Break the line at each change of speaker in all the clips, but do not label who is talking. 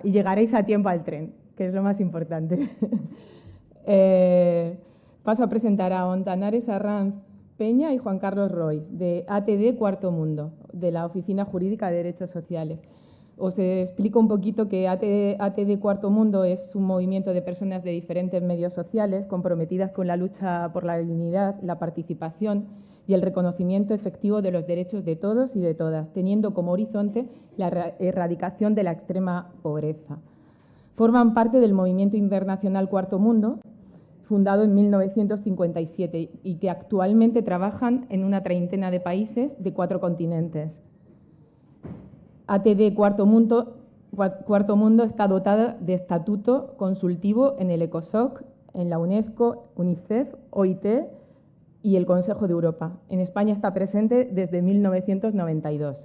y llegaréis a tiempo al tren, que es lo más importante. Paso a presentar a Ontanares Arranz Peña y Juan Carlos Roy, de ATD Cuarto Mundo, de la Oficina Jurídica de Derechos Sociales. Os explico un poquito que ATD Cuarto Mundo es un movimiento de personas de diferentes medios sociales comprometidas con la lucha por la dignidad, la participación y el reconocimiento efectivo de los derechos de todos y de todas, teniendo como horizonte la erradicación de la extrema pobreza. Forman parte del movimiento internacional Cuarto Mundo, fundado en 1957 y que actualmente trabajan en una treintena de países de 4 continentes. ATD Cuarto Mundo está dotada de estatuto consultivo en el ECOSOC, en la UNESCO, UNICEF, OIT y el Consejo de Europa. En España está presente desde 1992.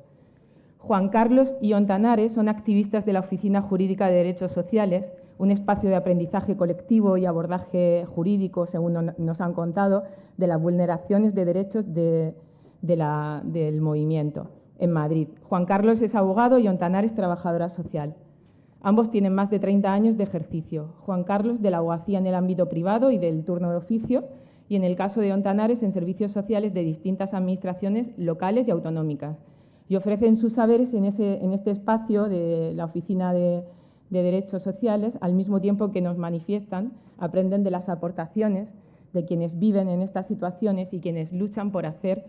Juan Carlos y Ontanares son activistas de la Oficina Jurídica de Derechos Sociales, un espacio de aprendizaje colectivo y abordaje jurídico, según nos han contado, de las vulneraciones de derechos del movimiento en Madrid. Juan Carlos es abogado y Ontanares trabajadora social. Ambos tienen más de 30 años de ejercicio. Juan Carlos de la abogacía en el ámbito privado y del turno de oficio, y en el caso de Ontanares en servicios sociales de distintas administraciones locales y autonómicas. Y ofrecen sus saberes en este espacio de la Oficina de Derechos Sociales, al mismo tiempo que nos manifiestan, aprenden de las aportaciones de quienes viven en estas situaciones y quienes luchan por hacer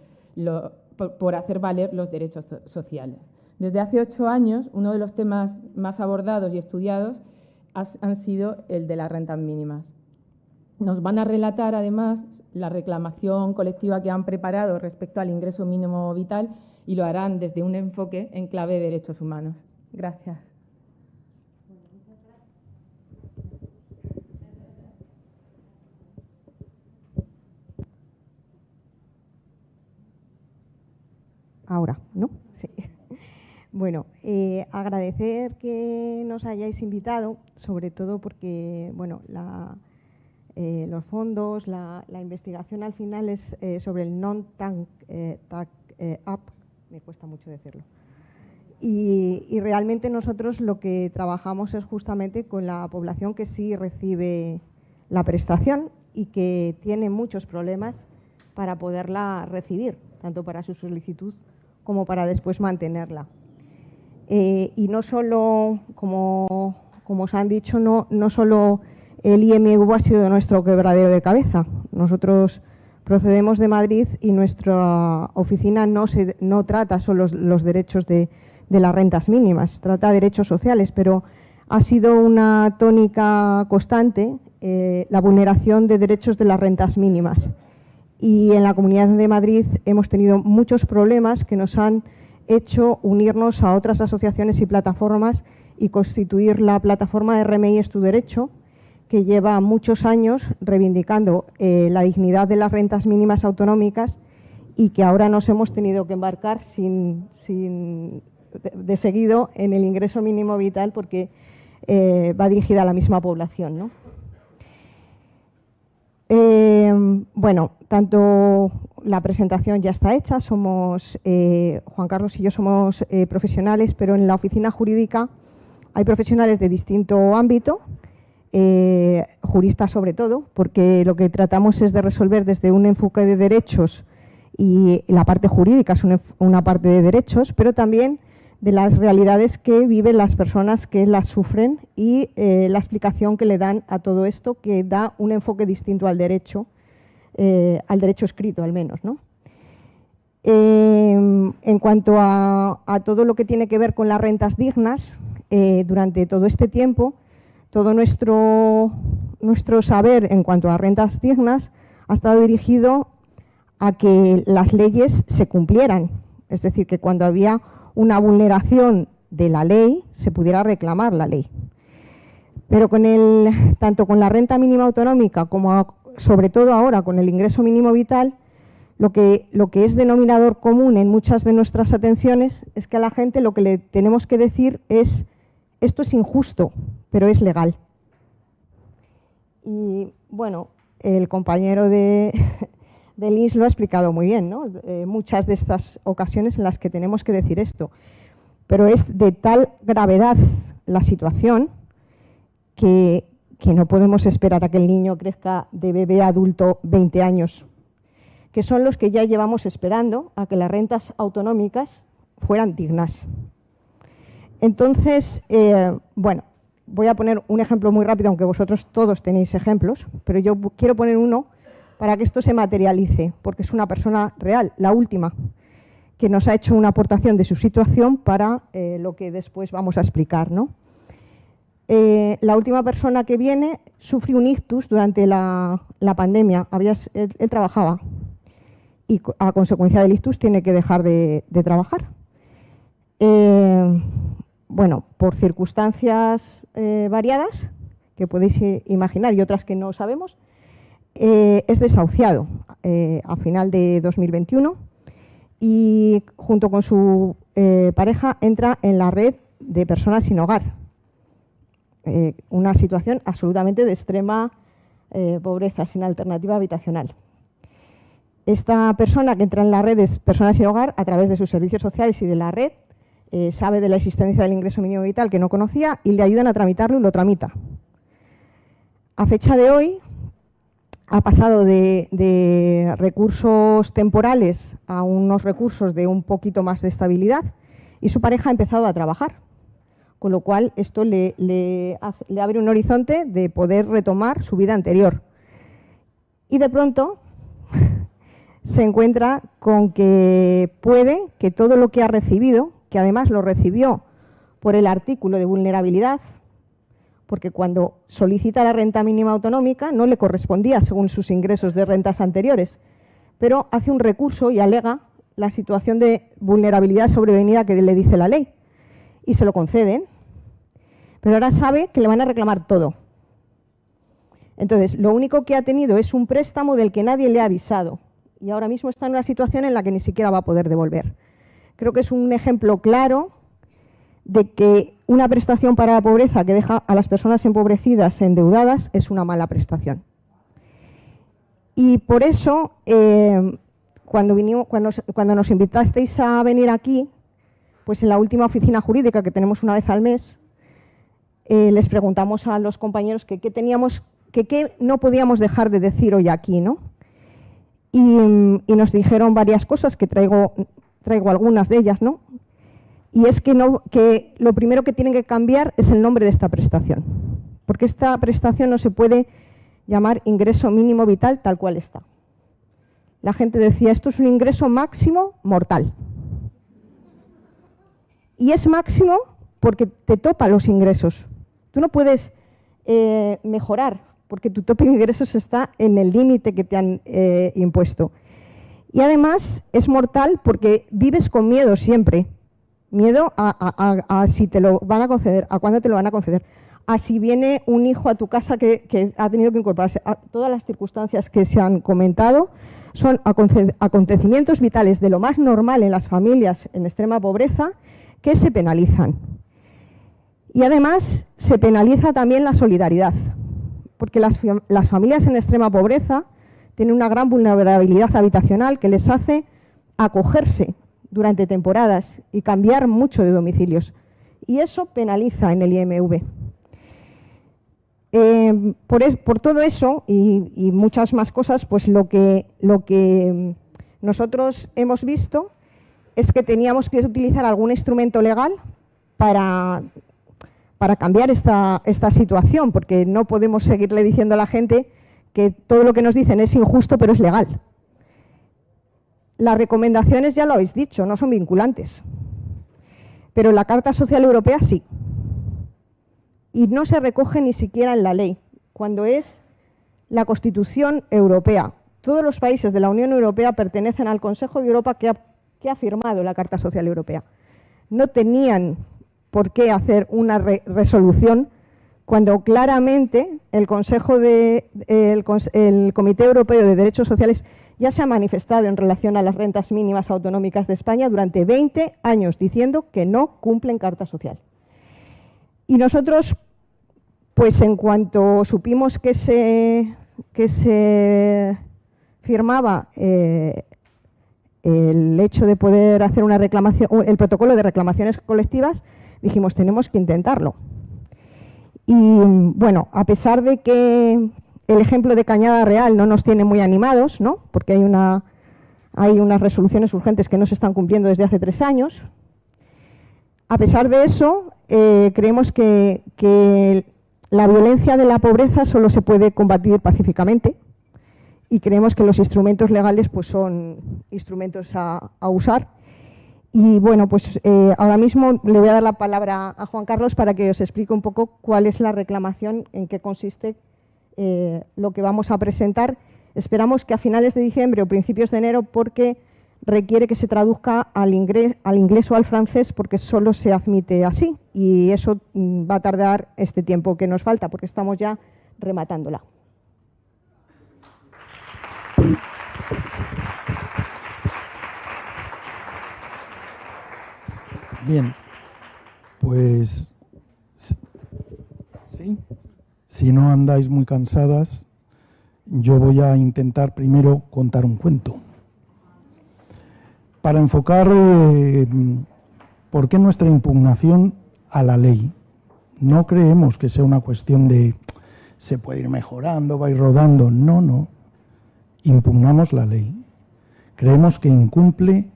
valer los derechos sociales. Desde hace 8 años, uno de los temas más abordados y estudiados han sido el de las rentas mínimas. Nos van a relatar, además, la reclamación colectiva que han preparado respecto al ingreso mínimo vital y lo harán desde un enfoque en clave de derechos humanos. Gracias.
Ahora, ¿no? Sí. Bueno, agradecer que nos hayáis invitado, sobre todo porque, bueno, los fondos, la investigación al final es sobre el non-TAC Up, me cuesta mucho decirlo. Y realmente nosotros lo que trabajamos es justamente con la población que sí recibe la prestación y que tiene muchos problemas para poderla recibir, tanto para su solicitud como para después mantenerla. Y no solo, como os han dicho, no solo el IMV ha sido nuestro quebradero de cabeza. Nosotros procedemos de Madrid y nuestra oficina no trata solo los derechos de las rentas mínimas, trata derechos sociales, pero ha sido una tónica constante la vulneración de derechos de las rentas mínimas. Y en la Comunidad de Madrid hemos tenido muchos problemas que nos han hecho unirnos a otras asociaciones y plataformas y constituir la plataforma RMI es tu derecho, que lleva muchos años reivindicando la dignidad de las rentas mínimas autonómicas y que ahora nos hemos tenido que embarcar de seguido en el ingreso mínimo vital porque va dirigida a la misma población, ¿no? Bueno, tanto la presentación ya está hecha, somos, Juan Carlos y yo somos profesionales, pero en la oficina jurídica hay profesionales de distinto ámbito, juristas sobre todo, porque lo que tratamos es de resolver desde un enfoque de derechos y la parte jurídica es una parte de derechos, pero también de las realidades que viven las personas que las sufren y la explicación que le dan a todo esto, que da un enfoque distinto al derecho escrito al menos, ¿no? En cuanto a todo lo que tiene que ver con las rentas dignas, durante todo este tiempo, todo nuestro saber en cuanto a rentas dignas ha estado dirigido a que las leyes se cumplieran, es decir, que cuando había una vulneración de la ley, se pudiera reclamar la ley. Pero tanto con la renta mínima autonómica como sobre todo ahora con el ingreso mínimo vital, lo que es denominador común en muchas de nuestras atenciones es que a la gente lo que le tenemos que decir es: esto es injusto, pero es legal. Y bueno, el compañero de Lis lo ha explicado muy bien, ¿no? Muchas de estas ocasiones en las que tenemos que decir esto, pero es de tal gravedad la situación que no podemos esperar a que el niño crezca de bebé a adulto 20 años, que son los que ya llevamos esperando a que las rentas autonómicas fueran dignas. Entonces, bueno, voy a poner un ejemplo muy rápido, aunque vosotros todos tenéis ejemplos, pero yo quiero poner uno para que esto se materialice, porque es una persona real, la última, que nos ha hecho una aportación de su situación para lo que después vamos a explicar, ¿no? La última persona que viene sufrió un ictus durante la pandemia. Él trabajaba y a consecuencia del ictus tiene que dejar de trabajar. Bueno, por circunstancias variadas, que podéis imaginar y otras que no sabemos, es desahuciado a final de 2021 y junto con su pareja entra en la red de personas sin hogar. Una situación absolutamente de extrema pobreza, sin alternativa habitacional. Esta persona que entra en la red de personas sin hogar, a través de sus servicios sociales y de la red, sabe de la existencia del ingreso mínimo vital que no conocía y le ayudan a tramitarlo y lo tramita. A fecha de hoy ha pasado de recursos temporales a unos recursos de un poquito más de estabilidad y su pareja ha empezado a trabajar. Con lo cual, esto le abre un horizonte de poder retomar su vida anterior. Y de pronto se encuentra con que puede que todo lo que ha recibido, que además lo recibió por el artículo de vulnerabilidad, porque cuando solicita la renta mínima autonómica no le correspondía según sus ingresos de rentas anteriores, pero hace un recurso y alega la situación de vulnerabilidad sobrevenida que le dice la ley y se lo conceden. Pero ahora sabe que le van a reclamar todo. Entonces, lo único que ha tenido es un préstamo del que nadie le ha avisado y ahora mismo está en una situación en la que ni siquiera va a poder devolver. Creo que es un ejemplo claro de que una prestación para la pobreza que deja a las personas empobrecidas endeudadas es una mala prestación. Y por eso, cuando nos invitasteis a venir aquí, pues en la última oficina jurídica que tenemos una vez al mes, les preguntamos a los compañeros qué no podíamos dejar de decir hoy aquí, ¿no? Y nos dijeron varias cosas, que traigo algunas de ellas, ¿no? Y es que lo primero que tienen que cambiar es el nombre de esta prestación, porque esta prestación no se puede llamar ingreso mínimo vital tal cual está. La gente decía, esto es un ingreso máximo mortal. Y es máximo porque te topa los ingresos. Tú no puedes mejorar, porque tu tope de ingresos está en el límite que te han impuesto. Y además es mortal porque vives con miedo siempre. Miedo a si te lo van a conceder, a cuándo te lo van a conceder, a si viene un hijo a tu casa que ha tenido que incorporarse. A todas las circunstancias que se han comentado son acontecimientos vitales de lo más normal en las familias en extrema pobreza que se penalizan. Y además se penaliza también la solidaridad, porque las familias en extrema pobreza tienen una gran vulnerabilidad habitacional que les hace acogerse durante temporadas y cambiar mucho de domicilios. Y eso penaliza en el IMV. Por todo eso y muchas más cosas, pues lo que nosotros hemos visto es que teníamos que utilizar algún instrumento legal para cambiar esta situación, porque no podemos seguirle diciendo a la gente que todo lo que nos dicen es injusto, pero es legal. Las recomendaciones, ya lo habéis dicho, no son vinculantes, pero la Carta Social Europea sí. Y no se recoge ni siquiera en la ley, cuando es la Constitución Europea. Todos los países de la Unión Europea pertenecen al Consejo de Europa que ha firmado la Carta Social Europea. No tenían por qué hacer una resolución cuando claramente el Comité Europeo de Derechos Sociales ya se ha manifestado en relación a las rentas mínimas autonómicas de España durante 20 años, diciendo que no cumplen Carta Social. Y nosotros, pues en cuanto supimos que se firmaba el hecho de poder hacer una reclamación, el protocolo de reclamaciones colectivas, dijimos, tenemos que intentarlo. Y bueno, a pesar de que el ejemplo de Cañada Real no nos tiene muy animados, ¿no? Porque hay unas resoluciones urgentes que no se están cumpliendo desde hace 3 años, a pesar de eso, creemos que la violencia de la pobreza solo se puede combatir pacíficamente y creemos que los instrumentos legales pues, son instrumentos a usar. Y bueno, pues ahora mismo le voy a dar la palabra a Juan Carlos para que os explique un poco cuál es la reclamación, en qué consiste lo que vamos a presentar. Esperamos que a finales de diciembre o principios de enero, porque requiere que se traduzca al inglés o al francés, porque solo se admite así, y eso va a tardar este tiempo que nos falta, porque estamos ya rematándola.
Bien, pues sí, si no andáis muy cansadas, yo voy a intentar primero contar un cuento. Para enfocar por qué nuestra impugnación a la ley. No creemos que sea una cuestión de se puede ir mejorando, va a ir rodando. No, no. Impugnamos la ley. Creemos que incumple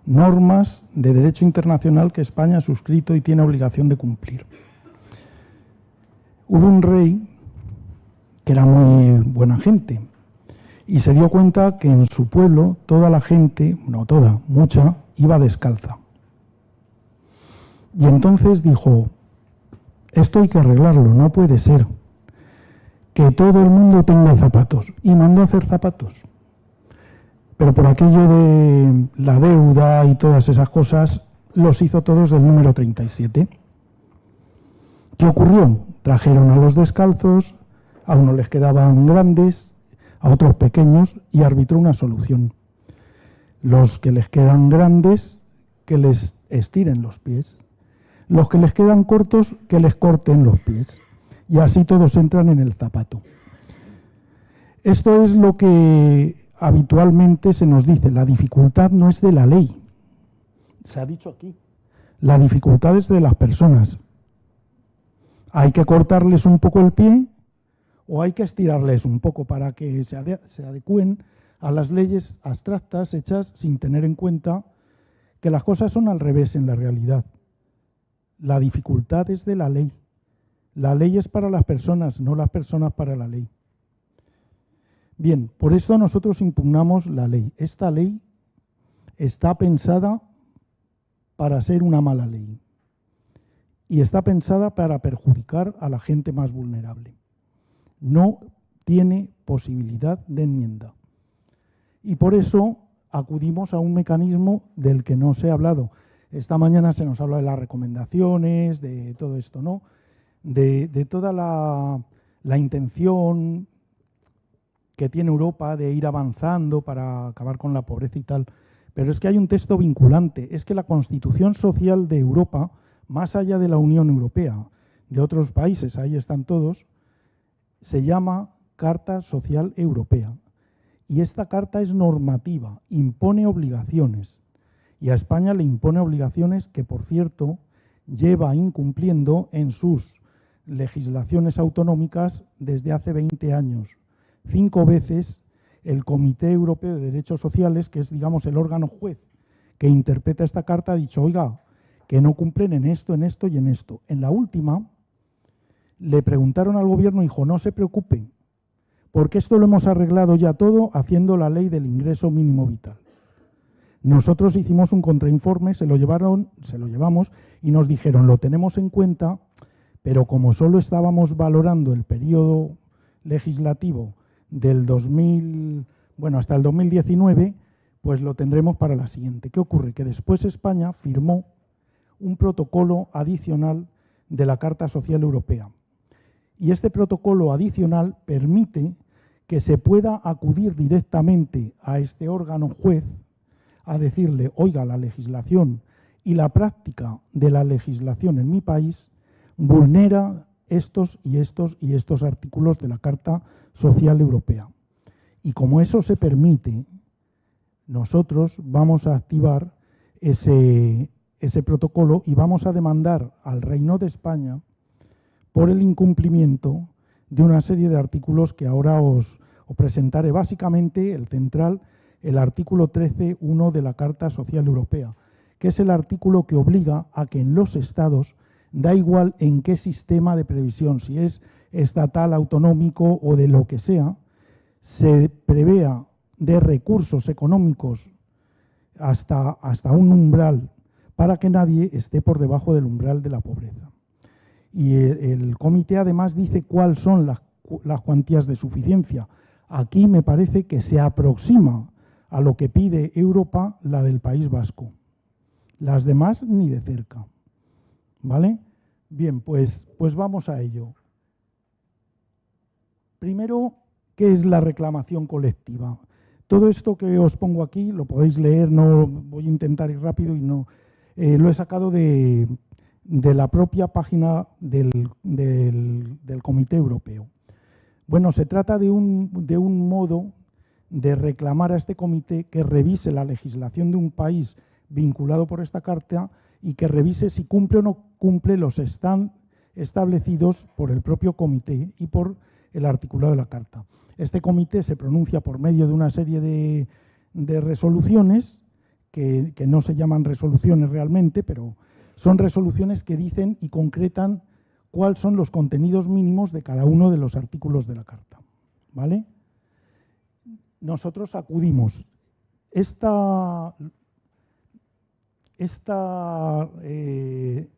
normas de derecho internacional que España ha suscrito y tiene obligación de cumplir. Hubo un rey que era muy buena gente y se dio cuenta que en su pueblo toda la gente, no toda, mucha, iba descalza. Y entonces dijo, esto hay que arreglarlo, no puede ser que todo el mundo tenga zapatos. Y mandó a hacer zapatos. Pero por aquello de la deuda y todas esas cosas, los hizo todos del número 37. ¿Qué ocurrió? Trajeron a los descalzos, a unos les quedaban grandes, a otros pequeños, y arbitró una solución. Los que les quedan grandes, que les estiren los pies. Los que les quedan cortos, que les corten los pies. Y así todos entran en el zapato. Esto es lo que habitualmente se nos dice. La dificultad no es de la ley. Se ha dicho aquí. La dificultad es de las personas. Hay que cortarles un poco el pie o hay que estirarles un poco para que se adecúen a las leyes abstractas hechas sin tener en cuenta que las cosas son al revés en la realidad. La dificultad es de la ley. La ley es para las personas, no las personas para la ley. Bien, por eso nosotros impugnamos la ley. Esta ley está pensada para ser una mala ley y está pensada para perjudicar a la gente más vulnerable. No tiene posibilidad de enmienda. Y por eso acudimos a un mecanismo del que no se ha hablado. Esta mañana se nos habla de las recomendaciones, de todo esto, ¿no? De toda la intención que tiene Europa de ir avanzando para acabar con la pobreza y tal. Pero es que hay un texto vinculante. Es que la Constitución Social de Europa, más allá de la Unión Europea, de otros países, ahí están todos, se llama Carta Social Europea. Y esta carta es normativa, impone obligaciones. Y a España le impone obligaciones que, por cierto, lleva incumpliendo en sus legislaciones autonómicas desde hace 20 años. 5 veces el Comité Europeo de Derechos Sociales, que es, digamos, el órgano juez que interpreta esta carta, ha dicho, oiga, que no cumplen en esto y en esto. En la última, le preguntaron al gobierno y dijo, no se preocupen, porque esto lo hemos arreglado ya todo haciendo la ley del ingreso mínimo vital. Nosotros hicimos un contrainforme, se lo llevamos y nos dijeron, lo tenemos en cuenta, pero como solo estábamos valorando el periodo legislativo del hasta el 2019, pues lo tendremos para la siguiente. ¿Qué ocurre? Que después España firmó un protocolo adicional de la Carta Social Europea. Y este protocolo adicional permite que se pueda acudir directamente a este órgano juez a decirle, oiga, la legislación y la práctica de la legislación en mi país vulnera estos y estos y estos artículos de la Carta Social Europea. Y como eso se permite, nosotros vamos a activar ese protocolo y vamos a demandar al Reino de España por el incumplimiento de una serie de artículos que ahora os presentaré. Básicamente, el central, el artículo 13.1 de la Carta Social Europea, que es el artículo que obliga a que en los estados, da igual en qué sistema de previsión, si es estatal, autonómico o de lo que sea, se prevea de recursos económicos hasta un umbral para que nadie esté por debajo del umbral de la pobreza. Y el comité además dice cuáles son las cuantías de suficiencia. Aquí me parece que se aproxima a lo que pide Europa, la del País Vasco. Las demás ni de cerca. ¿Vale? Bien, pues vamos a ello. Primero, ¿qué es la reclamación colectiva? Todo esto que os pongo aquí lo podéis leer, no voy a intentar ir rápido y no. Lo he sacado de la propia página del Comité Europeo. Bueno, se trata de un modo de reclamar a este comité que revise la legislación de un país vinculado por esta carta y que revise si cumple o no cumple los están establecidos por el propio comité y por el articulado de la carta. Este comité se pronuncia por medio de una serie de resoluciones que no se llaman resoluciones realmente, pero son resoluciones que dicen y concretan cuáles son los contenidos mínimos de cada uno de los artículos de la carta. ¿Vale? Nosotros acudimos. Esta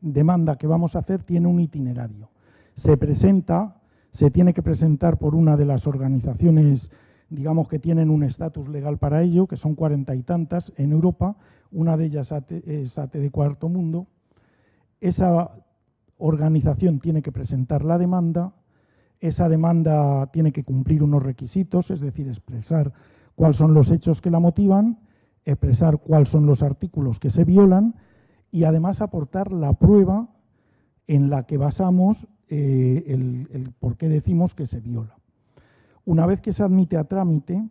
demanda que vamos a hacer tiene un itinerario. Se tiene que presentar por una de las organizaciones, digamos, que tienen un estatus legal para ello, que son 40 y tantas en Europa. Una de ellas es ATE de Cuarto Mundo. Esa organización tiene que presentar la demanda. Esa demanda tiene que cumplir unos requisitos, es decir, expresar cuáles son los hechos que la motivan, expresar cuáles son los artículos que se violan y además aportar la prueba en la que basamos el por qué decimos que se viola. Una vez que se admite a trámite,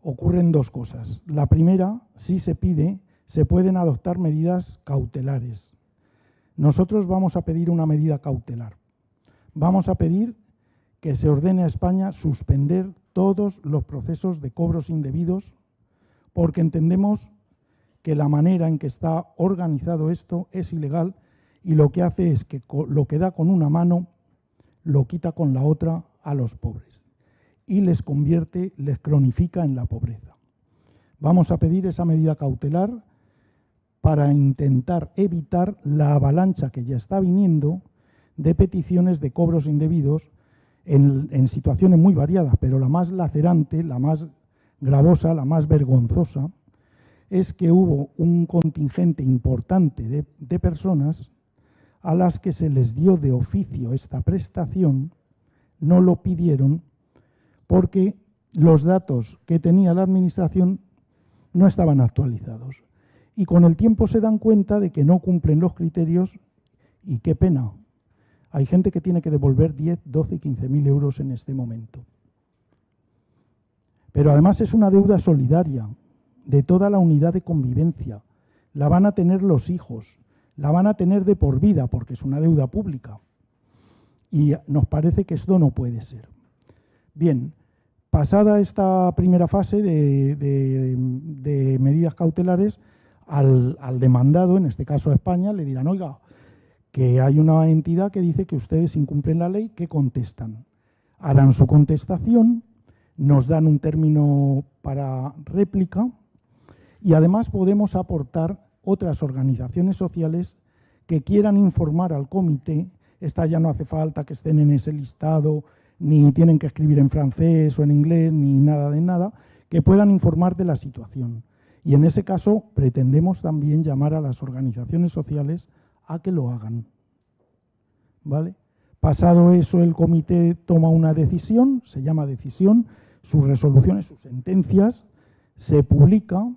ocurren dos cosas. La primera, si se pide, se pueden adoptar medidas cautelares. Nosotros vamos a pedir una medida cautelar. Vamos a pedir que se ordene a España suspender todos los procesos de cobros indebidos porque entendemos que la manera en que está organizado esto es ilegal y lo que hace es que lo que da con una mano lo quita con la otra a los pobres y les cronifica en la pobreza. Vamos a pedir esa medida cautelar para intentar evitar la avalancha que ya está viniendo de peticiones de cobros indebidos en situaciones muy variadas, pero la más lacerante, la más gravosa, la más vergonzosa, es que hubo un contingente importante de personas a las que se les dio de oficio esta prestación, no lo pidieron porque los datos que tenía la Administración no estaban actualizados. Y con el tiempo se dan cuenta de que no cumplen los criterios y qué pena. Hay gente que tiene que devolver 10, 12 y 15.000 euros en este momento. Pero además es una deuda solidaria de toda la unidad de convivencia. La van a tener los hijos, la van a tener de por vida porque es una deuda pública. Y nos parece que esto no puede ser. Bien, pasada esta primera fase de medidas cautelares, al demandado, en este caso a España, le dirán, oiga, que hay una entidad que dice que ustedes incumplen la ley, ¿qué contestan? Harán su contestación, nos dan un término para réplica y además podemos aportar otras organizaciones sociales que quieran informar al comité. Esta ya no hace falta que estén en ese listado, ni tienen que escribir en francés o en inglés, ni nada de nada, que puedan informar de la situación. Y en ese caso pretendemos también llamar a las organizaciones sociales a que lo hagan. ¿Vale? Pasado eso, el comité toma una decisión, se llama decisión, sus resoluciones, sus sentencias, se publica,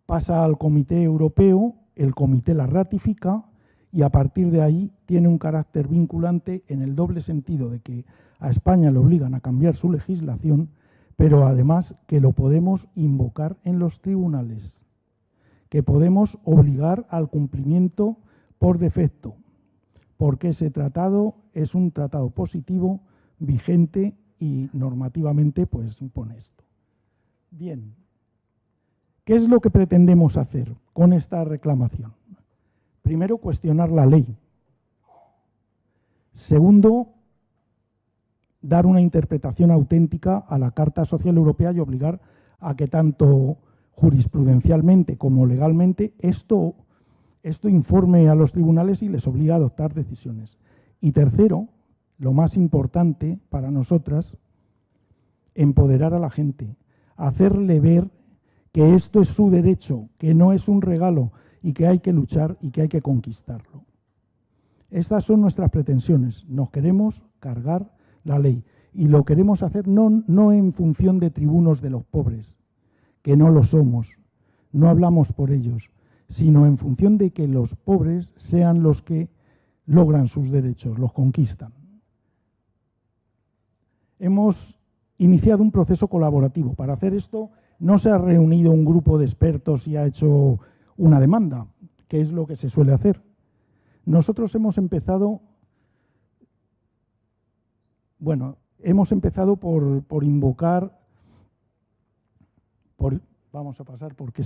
pasa al Comité Europeo, el comité la ratifica y a partir de ahí tiene un carácter vinculante en el doble sentido de que a España le obligan a cambiar su legislación, pero además que lo podemos invocar en los tribunales, que podemos obligar al cumplimiento por defecto, porque ese tratado es un tratado positivo, vigente y normativamente pues impone esto. Bien, ¿qué es lo que pretendemos hacer con esta reclamación? Primero, cuestionar la ley. Segundo, dar una interpretación auténtica a la Carta Social Europea y obligar a que tanto jurisprudencialmente como legalmente esto informe a los tribunales y les obliga a adoptar decisiones. Y tercero, lo más importante para nosotras, empoderar a la gente, hacerle ver que esto es su derecho, que no es un regalo y que hay que luchar y que hay que conquistarlo. Estas son nuestras pretensiones. Nos queremos cargar la ley y lo queremos hacer no en función de tribunos de los pobres, que no lo somos, no hablamos por ellos, sino en función de que los pobres sean los que logran sus derechos, los conquistan. Hemos iniciado un proceso colaborativo. Para hacer esto no se ha reunido un grupo de expertos y ha hecho una demanda, que es lo que se suele hacer. Nosotros hemos empezado, por invocar, vamos a pasar porque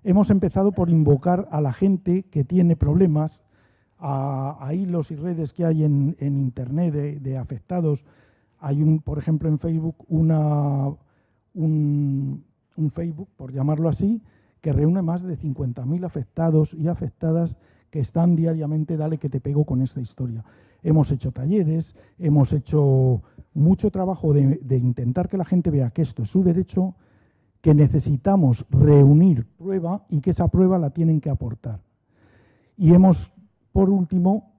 hemos empezado por invocar a la gente que tiene problemas, a hilos y redes que hay en Internet de afectados. Hay por ejemplo, en Facebook un Facebook, por llamarlo así, que reúne más de 50.000 afectados y afectadas que están diariamente, dale que te pego con esta historia. Hemos hecho talleres, hemos hecho mucho trabajo de intentar que la gente vea que esto es su derecho, que necesitamos reunir prueba y que esa prueba la tienen que aportar. Y hemos, por último,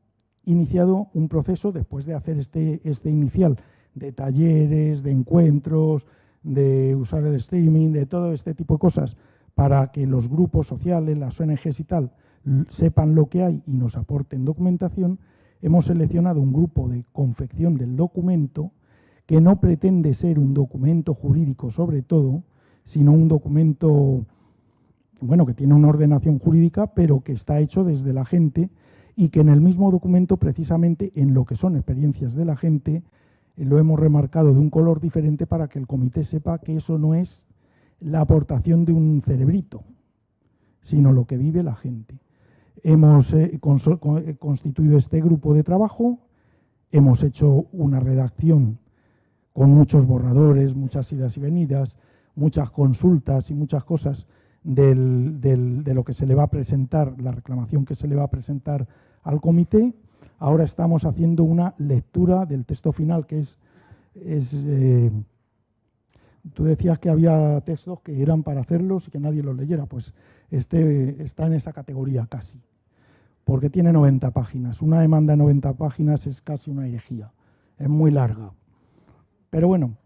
iniciado un proceso, después de hacer este inicial de talleres, de encuentros, de usar el streaming, de todo este tipo de cosas, para que los grupos sociales, las ONGs y tal, sepan lo que hay y nos aporten documentación. Hemos seleccionado un grupo de confección del documento que no pretende ser un documento jurídico sobre todo, sino un documento, que tiene una ordenación jurídica, pero que está hecho desde la gente y que en el mismo documento, precisamente en lo que son experiencias de la gente, lo hemos remarcado de un color diferente para que el comité sepa que eso no es la aportación de un cerebrito, sino lo que vive la gente. Hemos constituido este grupo de trabajo, hemos hecho una redacción con muchos borradores, muchas idas y venidas, muchas consultas y muchas cosas de lo que se le va a presentar, la reclamación que se le va a presentar al comité. Ahora estamos haciendo una lectura del texto final, que tú decías que había textos que eran para hacerlos y que nadie los leyera, pues este está en esa categoría casi, porque tiene 90 páginas. Una demanda de 90 páginas es casi una herejía, es muy larga. Pero bueno,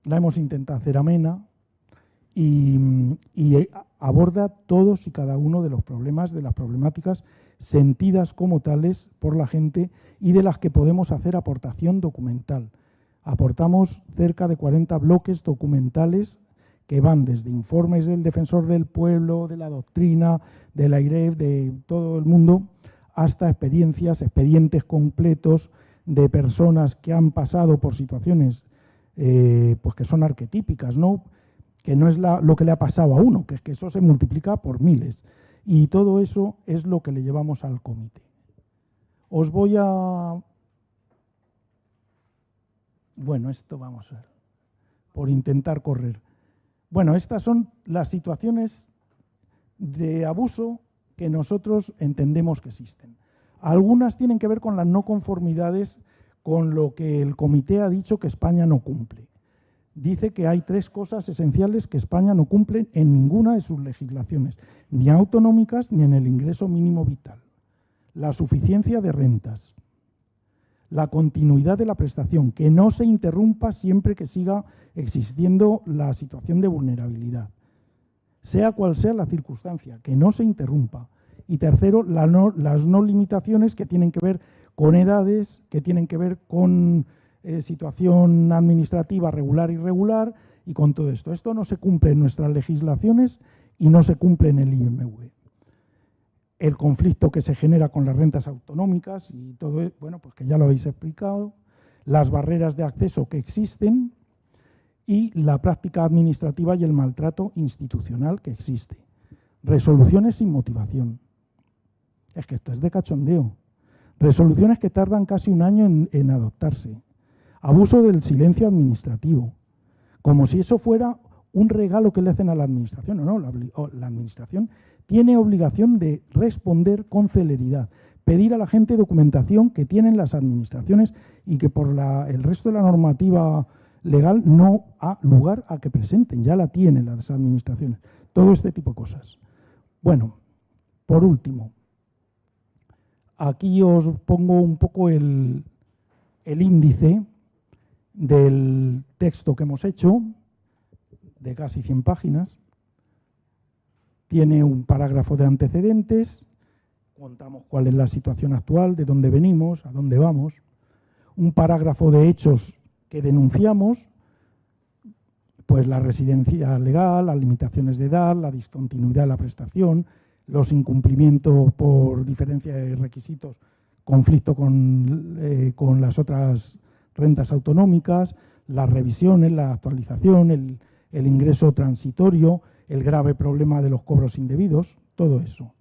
la hemos intentado hacer amena y aborda todos y cada uno de los problemas, de las problemáticas sentidas como tales por la gente y de las que podemos hacer aportación documental. Aportamos cerca de 40 bloques documentales que van desde informes del Defensor del Pueblo, de la doctrina, de la IREF, de todo el mundo, hasta experiencias, expedientes completos de personas que han pasado por situaciones pues que son arquetípicas, ¿no? Que no es lo que le ha pasado a uno, que es que eso se multiplica por miles. Y todo eso es lo que le llevamos al comité. Os voy a... esto vamos a ver, por intentar correr. Estas son las situaciones de abuso que nosotros entendemos que existen. Algunas tienen que ver con las no conformidades con lo que el comité ha dicho que España no cumple. Dice que hay 3 cosas esenciales que España no cumple en ninguna de sus legislaciones, ni autonómicas ni en el ingreso mínimo vital. La suficiencia de rentas, la continuidad de la prestación, que no se interrumpa siempre que siga existiendo la situación de vulnerabilidad, sea cual sea la circunstancia, que no se interrumpa. Y tercero, las no limitaciones que tienen que ver con edades, que tienen que ver con situación administrativa regular e irregular y con todo esto. Esto no se cumple en nuestras legislaciones y no se cumple en el IMV. el conflicto que se genera con las rentas autonómicas y todo, bueno, pues que ya lo habéis explicado, las barreras de acceso que existen y la práctica administrativa y el maltrato institucional que existe. Resoluciones sin motivación. Es que esto es de cachondeo. Resoluciones que tardan casi un año en adoptarse. Abuso del silencio administrativo. Como si eso fuera un regalo que le hacen a la administración. No, la administración tiene obligación de responder con celeridad, pedir a la gente documentación que tienen las administraciones y que por el resto de la normativa legal no ha lugar a que presenten, ya la tienen las administraciones. Todo este tipo de cosas. Bueno, por último, aquí os pongo un poco el índice del texto que hemos hecho, de casi 100 páginas. Tiene un parágrafo de antecedentes, contamos cuál es la situación actual, de dónde venimos, a dónde vamos. Un parágrafo de hechos que denunciamos, pues la residencia legal, las limitaciones de edad, la discontinuidad de la prestación, los incumplimientos por diferencia de requisitos, conflicto con las otras rentas autonómicas, las revisiones, la actualización, el ingreso transitorio, el grave problema de los cobros indebidos, todo eso.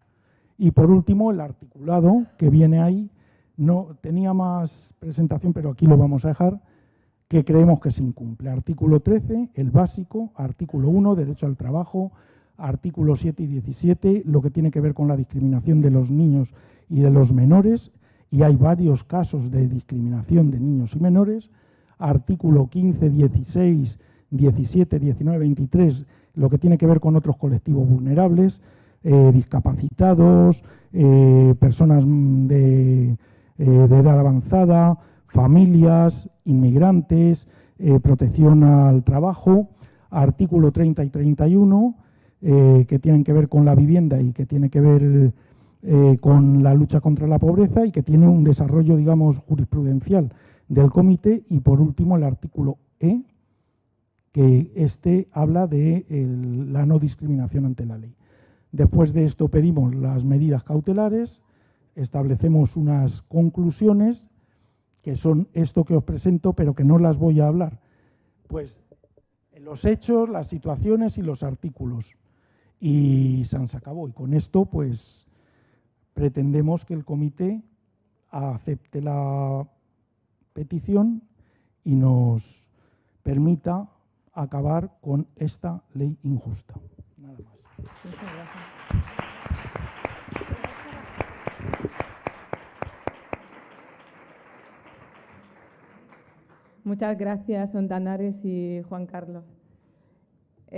Y por último, el articulado que viene ahí, no tenía más presentación, pero aquí lo vamos a dejar, que creemos que se incumple. Artículo 13, el básico, artículo 1, derecho al trabajo, artículos 7 y 17, lo que tiene que ver con la discriminación de los niños y de los menores, y hay varios casos de discriminación de niños y menores, artículo 15, 16, 17, 19, 23, lo que tiene que ver con otros colectivos vulnerables, discapacitados, personas de edad avanzada, familias, inmigrantes, protección al trabajo, artículo 30 y 31, que tienen que ver con la vivienda y que tiene que ver con la lucha contra la pobreza y que tiene un desarrollo, digamos, jurisprudencial del comité. Y por último, el artículo E, que habla de la no discriminación ante la ley. Después de esto pedimos las medidas cautelares, establecemos unas conclusiones que son esto que os presento, pero que no las voy a hablar. Pues los hechos, las situaciones y los artículos. Y se acabó. Y con esto, pues, pretendemos que el comité acepte la petición y nos permita acabar con esta ley injusta. Nada más.
Muchas gracias. Muchas gracias, Ondanares y Juan Carlos.